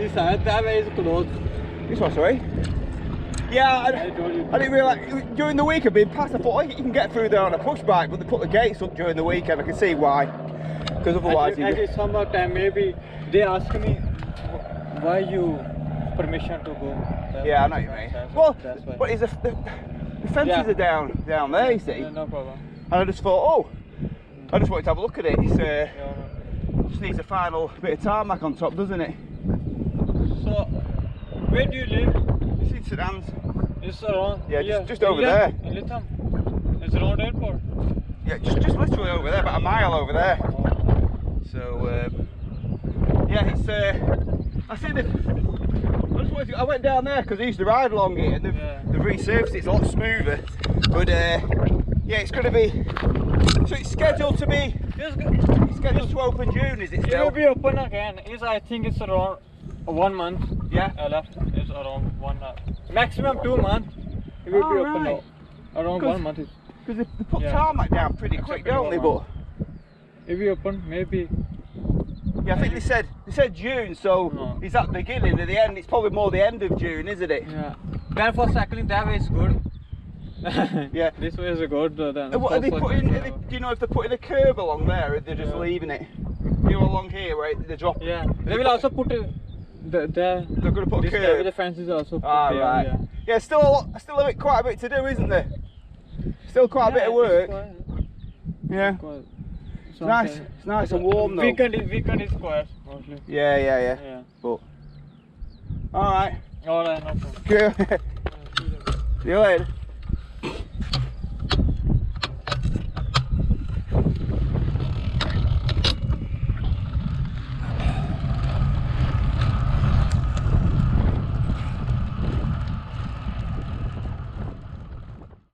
This side, that way is closed. This one, sorry? Yeah, I didn't realise, during the week I've been past, I thought, oh, you can get through there on a push bike, but they put the gates up during the weekend. I can see why, because otherwise at the summer time, maybe they ask me why you permission to go there. Yeah, I know what you mean. Well, but the fences are down there, you see. Yeah, no problem. And I just thought, oh, I just wanted to have a look at it. It's just needs a final bit of tarmac on top, doesn't it? So, where do you live? It's in St Annes. It's around. Yeah, just over there. In Lytham. It's around airport. Yeah, just literally over there, about a mile over there. So, yeah, it's. I see the. I went down there because I used to ride along it, and they've resurfaced it. It's a lot smoother. But yeah, it's going to be. So it's scheduled to be. It's scheduled to open June, is it still? It will be open again. I think it's around 1 month. Yeah. Left. It's around 1 maximum 2 months. It will be open now. Around 1 month. Because they put tarmac down pretty quick, don't they? But it will open maybe. Yeah, I think they said June, so is that the beginning or the end? It's probably more the end of June, isn't it? Yeah. Then for cycling, that way is good. Yeah. This way is good. Then what are they putting? Do you know if they're putting a curb along there, or they're just leaving it? You know, along here where they drop. Yeah. They will also put they're going to put a curb. The fence is also. Right. Yeah. Still quite a bit to do, isn't there? Still quite a bit of work. Yeah. It's nice and warm though. Weekend is quiet mostly. Yeah. But alright. Alright, no problem. See you later.